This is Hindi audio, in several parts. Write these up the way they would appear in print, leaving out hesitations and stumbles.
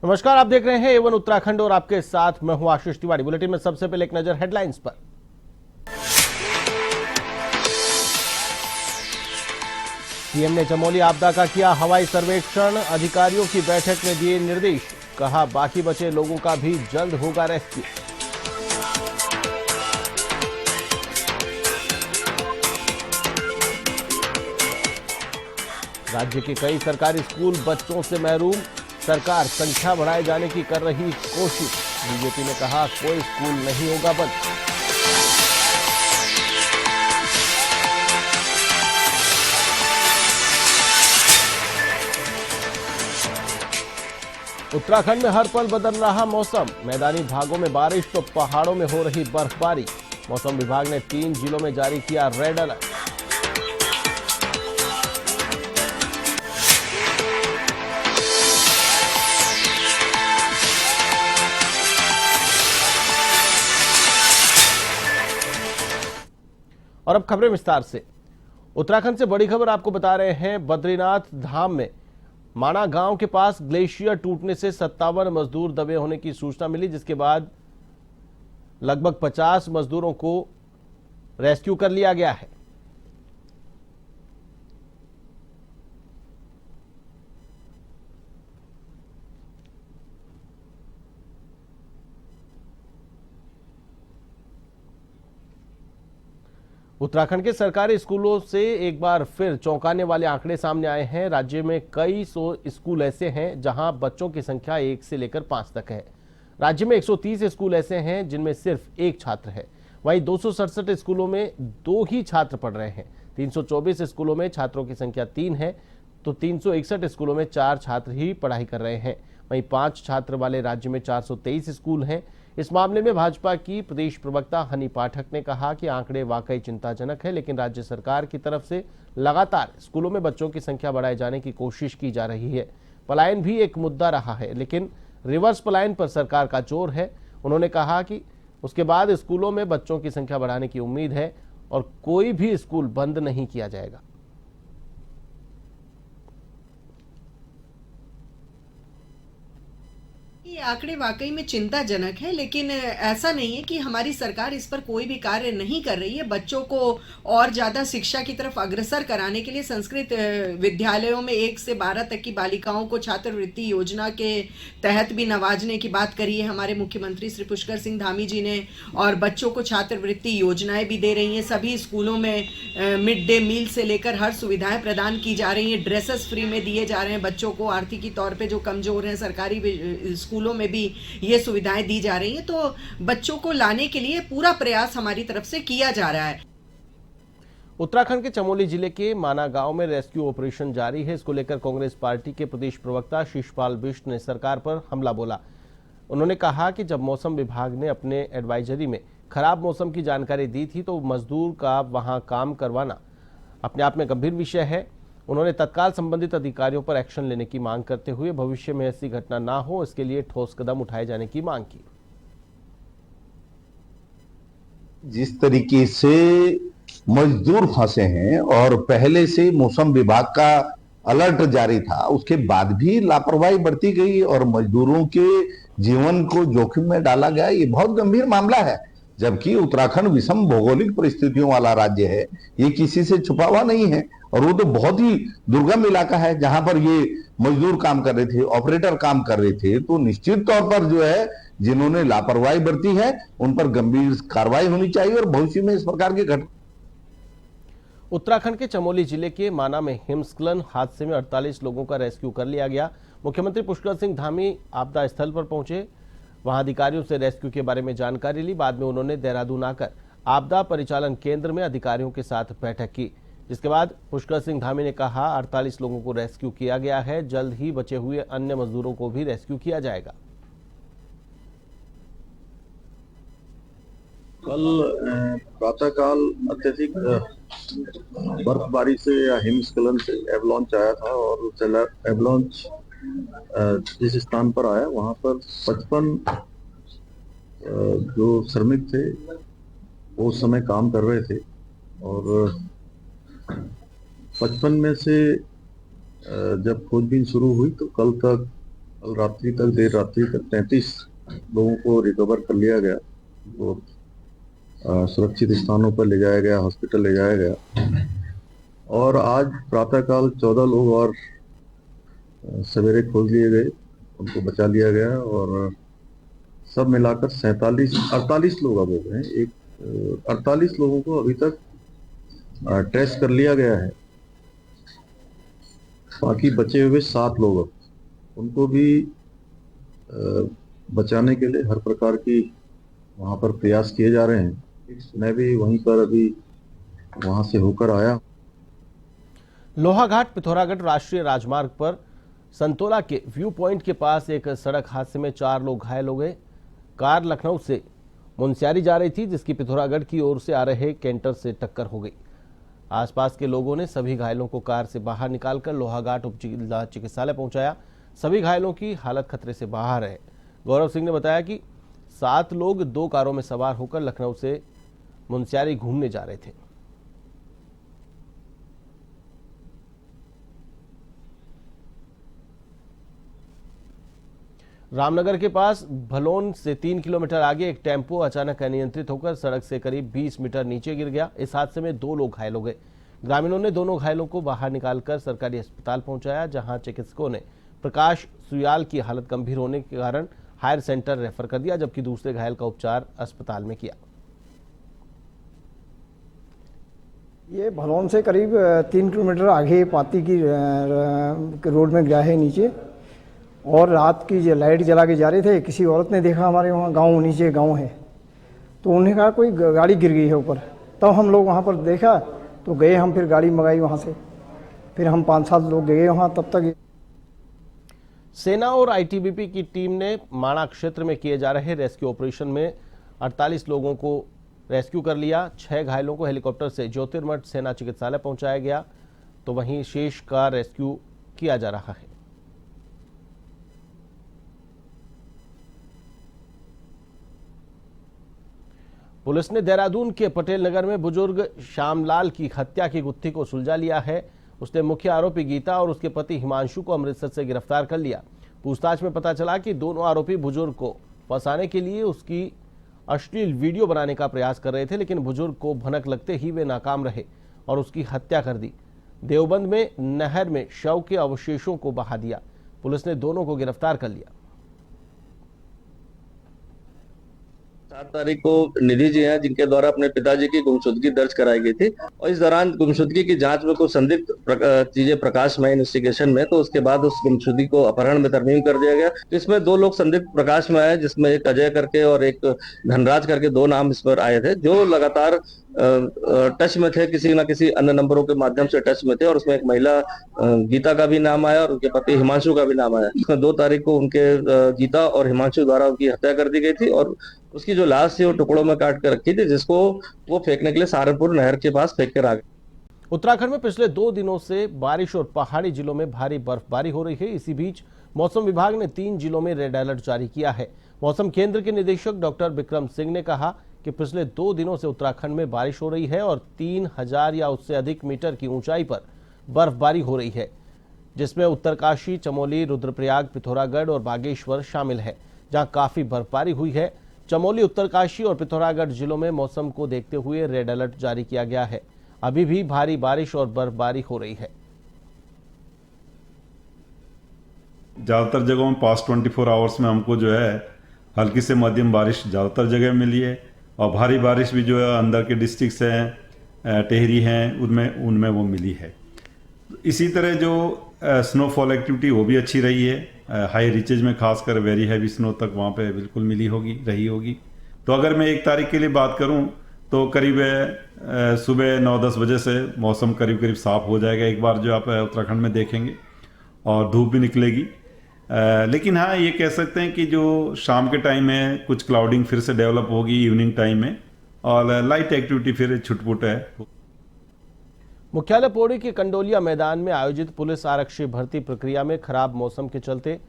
नमस्कार, आप देख रहे हैं A1 उत्तराखंड और आपके साथ मैं हूं आशीष तिवारी। बुलेटिन में सबसे पहले एक नजर हेडलाइंस पर। सीएम ने चमोली आपदा का किया हवाई सर्वेक्षण, अधिकारियों की बैठक में दिए निर्देश, कहा बाकी बचे लोगों का भी जल्द होगा रेस्क्यू। राज्य के कई सरकारी स्कूल बच्चों से महरूम, सरकार संख्या बढ़ाए जाने की कर रही कोशिश। बीजेपी ने कहा कोई स्कूल नहीं होगा बंद। उत्तराखंड में हर पल बदल रहा मौसम, मैदानी भागों में बारिश तो पहाड़ों में हो रही बर्फबारी। मौसम विभाग ने 3 जिलों में जारी किया रेड अलर्ट। और अब खबरें विस्तार से। उत्तराखंड से बड़ी खबर आपको बता रहे हैं। बद्रीनाथ धाम में माना गांव के पास ग्लेशियर टूटने से 57 मजदूर दबे होने की सूचना मिली, जिसके बाद लगभग 50 मजदूरों को रेस्क्यू कर लिया गया है। उत्तराखंड के सरकारी स्कूलों से एक बार फिर चौंकाने वाले आंकड़े सामने आए हैं। राज्य में कई सौ स्कूल ऐसे हैं जहां बच्चों की संख्या 1 से लेकर 5 तक है। राज्य में 130 स्कूल ऐसे हैं जिनमें सिर्फ एक छात्र है। वहीं 267 स्कूलों में 2 ही छात्र पढ़ रहे हैं। 324 स्कूलों में छात्रों की संख्या 3 है तो 361 स्कूलों में 4 छात्र ही पढ़ाई कर रहे हैं। वहीं 5 छात्र वाले राज्य में 423 स्कूल हैं। इस मामले में भाजपा की प्रदेश प्रवक्ता हनी पाठक ने कहा कि आंकड़े वाकई चिंताजनक है, लेकिन राज्य सरकार की तरफ से लगातार स्कूलों में बच्चों की संख्या बढ़ाए जाने की कोशिश की जा रही है। पलायन भी एक मुद्दा रहा है, लेकिन रिवर्स पलायन पर सरकार का जोर है। उन्होंने कहा कि उसके बाद स्कूलों में बच्चों की संख्या बढ़ाने की उम्मीद है और कोई भी स्कूल बंद नहीं किया जाएगा। ये आंकड़े वाकई में चिंताजनक है, लेकिन ऐसा नहीं है कि हमारी सरकार इस पर कोई भी कार्य नहीं कर रही है। बच्चों को और ज़्यादा शिक्षा की तरफ अग्रसर कराने के लिए संस्कृत विद्यालयों में 1 से 12 तक की बालिकाओं को छात्रवृत्ति योजना के तहत भी नवाजने की बात करी है हमारे मुख्यमंत्री श्री पुष्कर सिंह धामी जी ने। और बच्चों को छात्रवृत्ति योजनाएं भी दे रही हैं। सभी स्कूलों में मिड डे मील से लेकर हर सुविधाएं प्रदान की जा रही हैं। ड्रेसेस फ्री में दिए जा रहे हैं बच्चों को। आर्थिकी तौर पर जो कमजोर हैं, सरकारी स्कूलों में भी ये सुविधाएं दी जा रही हैं। तो बच्चों को लाने के लिए पूरा प्रयास हमारी तरफ से किया जा रहा है। उत्तराखंड के चमोली जिले के माना गांव में रेस्क्यू ऑपरेशन जारी है। इसको लेकर कांग्रेस पार्टी के प्रदेश प्रवक्ता शिषपाल बिष्ट ने सरकार पर हमला बोला। उन्होंने कहा कि जब मौसम विभाग ने अपने एडवाइजरी में खराब मौसम की जानकारी दी थी तो मजदूर का वहां काम करवाना अपने आप में गंभीर विषय है। उन्होंने तत्काल संबंधित अधिकारियों पर एक्शन लेने की मांग करते हुए भविष्य में ऐसी घटना ना हो, इसके लिए ठोस कदम उठाए जाने की मांग की। जिस तरीके से मजदूर फंसे हैं और पहले से मौसम विभाग का अलर्ट जारी था, उसके बाद भी लापरवाही बरती गई और मजदूरों के जीवन को जोखिम में डाला गया, ये बहुत गंभीर मामला है। जबकि उत्तराखंड विषम भौगोलिक परिस्थितियों वाला राज्य है, ये किसी से छुपा हुआ नहीं है। और वो तो बहुत ही दुर्गम इलाका है जहां पर ये मजदूर काम कर रहे थे, ऑपरेटर काम कर रहे थे। तो निश्चित तौर पर जो है जिन्होंने लापरवाही बरती है उन पर गंभीर कार्रवाई होनी चाहिए और भविष्य में इस प्रकार की घटना। उत्तराखंड के चमोली जिले के माना में हिमस्खलन हादसे में 48 लोगों का रेस्क्यू कर लिया गया। मुख्यमंत्री पुष्कर सिंह धामी आपदा स्थल पर पहुंचे, वहां अधिकारियों से रेस्क्यू के बारे में जानकारी ली। बाद में उन्होंने देहरादून आकर आपदा परिचालन केंद्र में अधिकारियों के साथ बैठक की, जिसके बाद पुष्कर सिंह धामी ने कहा 48 लोगों को रेस्क्यू किया गया है, जल्द ही बचे हुए अन्य मजदूरों को भी रेस्क्यू किया जाएगा। कल प्रातःकाल अत्यधिक बर्फबारी से या हिमस्खलन से एवलांच आया था और एवलांच जिस स्थान पर आया वहां पर 55 जो श्रमिक थे वो उस समय काम कर रहे थे और 55 में से जब खोजबीन शुरू हुई तो कल तक कल रात्रि तक, देर रात्रि तक 33 लोगों को रिकवर कर लिया गया। वो सुरक्षित स्थानों पर ले जाया गया, हॉस्पिटल ले जाया गया। और आज प्रातःकाल 14 लोग और सवेरे खोज लिए गए, उनको बचा लिया गया। और सब मिलाकर 48 लोग अब हो गए हैं। 48 लोगों को अभी तक ट्रेस कर लिया गया है। बाकी बचे हुए 7 लोग, अब उनको भी बचाने के लिए हर प्रकार की वहां पर प्रयास किए जा रहे हैं। मैं भी वहीं पर अभी वहां से होकर आया। लोहाघाट पिथौरागढ़ राष्ट्रीय राजमार्ग पर संतोला के व्यू पॉइंट के पास एक सड़क हादसे में 4 लोग घायल हो गए। कार लखनऊ से मुनस्यारी जा रही थी, जिसकी पिथौरागढ़ की ओर से आ रहे कैंटर से टक्कर हो गई। आसपास के लोगों ने सभी घायलों को कार से बाहर निकालकर लोहाघाट उप जिला चिकित्सालय पहुंचाया। सभी घायलों की हालत खतरे से बाहर है। गौरव सिंह ने बताया कि 7 लोग 2 कारों में सवार होकर लखनऊ से मुनस्यारी घूमने जा रहे थे। रामनगर के पास भलोन से 3 किलोमीटर आगे एक टेम्पो अचानक अनियंत्रित होकर सड़क से करीब 20 मीटर नीचे गिर गया। इस हादसे में 2 लोग घायल हो गए। ग्रामीणों ने दोनों घायलों को बाहर निकालकर सरकारी अस्पताल पहुंचाया, जहां चिकित्सकों ने प्रकाश सुयाल की हालत गंभीर होने के कारण हायर सेंटर रेफर कर दिया, जबकि दूसरे घायल का उपचार अस्पताल में किया। ये भलोन से करीब 3 किलोमीटर आगे पाती की रोड में गिरा है नीचे। और रात की जो लाइट जला के जा रहे थे, किसी औरत ने देखा, हमारे वहाँ गांव नीचे गांव है, तो उन्होंने कहा कोई गाड़ी गिर गई है ऊपर। तब हम लोग वहाँ पर देखा तो गए, हम फिर गाड़ी मंगाई वहाँ से, फिर हम 5-7 लोग गए वहाँ। तब तक सेना और आईटीबीपी की टीम ने माणा क्षेत्र में किए जा रहे रेस्क्यू ऑपरेशन में 48 लोगों को रेस्क्यू कर लिया। 6 घायलों को हेलीकॉप्टर से ज्योतिर्मठ सेना चिकित्सालय पहुंचाया गया, तो वहीं शेष का रेस्क्यू किया जा रहा है। पुलिस ने देहरादून के पटेल नगर में बुजुर्ग श्यामलाल की हत्या की गुत्थी को सुलझा लिया है। उसने मुख्य आरोपी गीता और उसके पति हिमांशु को अमृतसर से गिरफ्तार कर लिया। पूछताछ में पता चला कि दोनों आरोपी बुजुर्ग को फंसाने के लिए उसकी अश्लील वीडियो बनाने का प्रयास कर रहे थे, लेकिन बुजुर्ग को भनक लगते ही वे नाकाम रहे और उसकी हत्या कर दी। देवबंद में नहर में शव के अवशेषों को बहा दिया। पुलिस ने दोनों को गिरफ्तार कर लिया। 7 तारीख को निधि जी हैं, जिनके द्वारा अपने पिताजी की गुमशुदगी दर्ज कराई गई थी, और इस दौरान गुमशुदगी की जांच में कुछ संदिग्ध चीजें प्रकाश में इन्वेस्टिगेशन में, तो उसके बाद उस गुमशुदगी को अपहरण में तरमीम कर दिया गया। तो इसमें 2 लोग संदिग्ध प्रकाश में आए, जिसमें एक अजय करके और एक धनराज करके 2 नाम इस पर आए थे, जो लगातार टच में थे, किसी न किसी अन्य नंबरों के माध्यम से टच में थे। और उसमें एक महिला गीता का भी नाम आया और उनके पति हिमांशु का भी नाम आया। 2 तारीख को उनके गीता और हिमांशु द्वारा उनकी हत्या कर दी गई थी और उसकी जो लाश थी वो टुकड़ों में काट कर रखी थी, जिसको वो फेंकने के लिए सहारनपुर नहर के पास फेंक कर आ गए। उत्तराखंड में पिछले 2 दिनों से बारिश और पहाड़ी जिलों में भारी बर्फबारी हो रही है। इसी बीच मौसम विभाग ने 3 जिलों में रेड अलर्ट जारी किया है। मौसम केंद्र के निदेशक डॉक्टर विक्रम सिंह ने कहा कि पिछले 2 दिनों से उत्तराखंड में बारिश हो रही है और 3000 या उससे अधिक मीटर की ऊंचाई पर बर्फबारी हो रही है, जिसमें उत्तरकाशी, चमोली, रुद्रप्रयाग, पिथौरागढ़ और बागेश्वर शामिल है, जहां काफी बर्फबारी हुई है। चमोली, उत्तरकाशी और पिथौरागढ़ जिलों में मौसम को देखते हुए रेड अलर्ट जारी किया गया है। अभी भी भारी बारिश और बर्फबारी हो रही है। ज़्यादातर जगहों में पास्ट 24 आवर्स में हमको जो है हल्की से मध्यम बारिश ज़्यादातर जगह मिली है, और भारी बारिश भी जो है अंदर के डिस्ट्रिक्ट्स हैं, टेहरी हैं, उनमें वो मिली है। इसी तरह जो स्नोफॉल एक्टिविटी वो भी अच्छी रही है। हाई रीचेज में खासकर वेरी हैवी स्नो तक वहाँ पे बिल्कुल रही होगी। तो अगर मैं 1 तारीख के लिए बात करूँ तो करीब सुबह 9-10 बजे से मौसम करीब साफ हो जाएगा एक बार, जो आप उत्तराखंड में देखेंगे, और धूप भी निकलेगी। लेकिन हाँ, ये कह सकते हैं कि जो शाम के टाइम में कुछ क्लाउडिंग फिर से डेवलप होगी इवनिंग टाइम में, और लाइट एक्टिविटी फिर छुटपुट है। मुख्यालय पौड़ी के कंडोलिया मैदान में आयोजित पुलिस आरक्षी भर्ती प्रक्रिया में खराब मौसम के चलते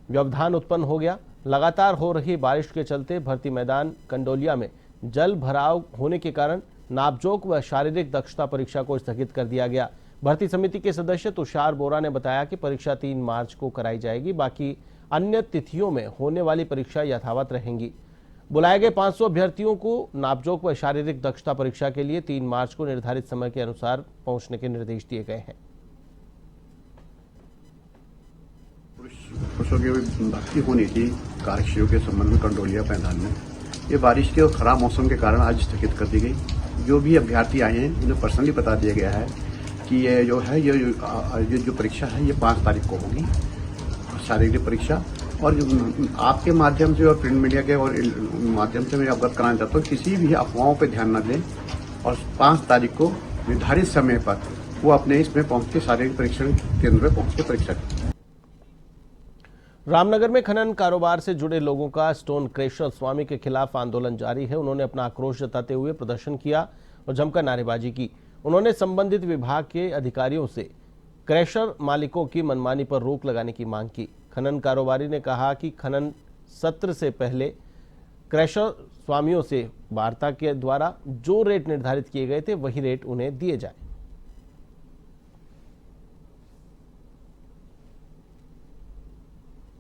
व्यवधान उत्पन्न हो गया। लगातार हो रही बारिश के चलते भर्ती मैदान कंडोलिया में जल भराव होने के कारण नापजोक व शारीरिक दक्षता परीक्षा को स्थगित कर दिया गया। भर्ती समिति के सदस्य तुषार बोरा ने बताया कि परीक्षा 3 मार्च को कराई जाएगी। बाकी अन्य तिथियों में होने वाली परीक्षा यथावत रहेंगी। बुलाए गए 500 अभ्यर्थियों को नापजोक व शारीरिक दक्षता परीक्षा के लिए 3 मार्च को निर्धारित समय के अनुसार पहुंचने के निर्देश दिए गए हैं। पुरुषों की भर्ती होनी थी कार्यक्षेत्रों के संबंध में कंडोलिया मैदान में, ये बारिश के और खराब मौसम के कारण आज स्थगित कर दी गई। जो भी अभ्यर्थी आए हैं उन्हें पर्सनली बता दिया गया है कि ये जो है ये जो परीक्षा है ये 5 तारीख को होगी, शारीरिक परीक्षा। और आपके माध्यम से और प्रिंट मीडिया के और माध्यम से मैं अवगत कराना चाहता हूँ, किसी भी अफवाहों पर ध्यान न दें और 5 तारीख को निर्धारित समय पर वो अपने इसमें पहुंच के शारीरिक परीक्षण केंद्र में पहुंच के परीक्षा करें। रामनगर में खनन कारोबार से जुड़े लोगों का स्टोन क्रशर स्वामी के खिलाफ आंदोलन जारी है। उन्होंने अपना आक्रोश जताते हुए प्रदर्शन किया और जमकर नारेबाजी की। उन्होंने संबंधित विभाग के अधिकारियों से क्रशर मालिकों की मनमानी पर रोक लगाने की मांग की। खनन कारोबारी ने कहा कि खनन सत्र से पहले क्रशर स्वामियों से वार्ता के द्वारा जो रेट निर्धारित किए गए थे वही रेट उन्हें दिए जाए।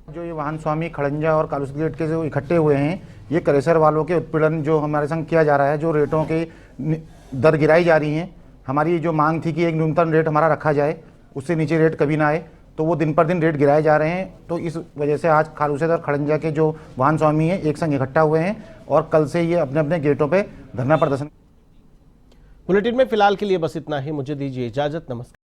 जो ये वाहन स्वामी खड़ंजा और कालूस गेट के जो इकट्ठे हुए हैं, ये क्रशर वालों के उत्पीड़न जो हमारे संग किया जा रहा है, जो रेटों के दर गिराई जा रही हैं। हमारी जो मांग थी कि एक न्यूनतम रेट हमारा रखा जाए, उससे नीचे रेट कभी ना आए, तो वो दिन पर दिन रेट गिराए जा रहे हैं। तो इस वजह से आज खालूसेद और खड़ंजा के जो वाहन स्वामी हैं एक संग इकट्ठा हुए हैं और कल से ये अपने अपने गेटों पर धरना प्रदर्शन। बुलेटिन में फिलहाल के लिए बस इतना ही। मुझे दीजिए इजाजत। नमस्कार।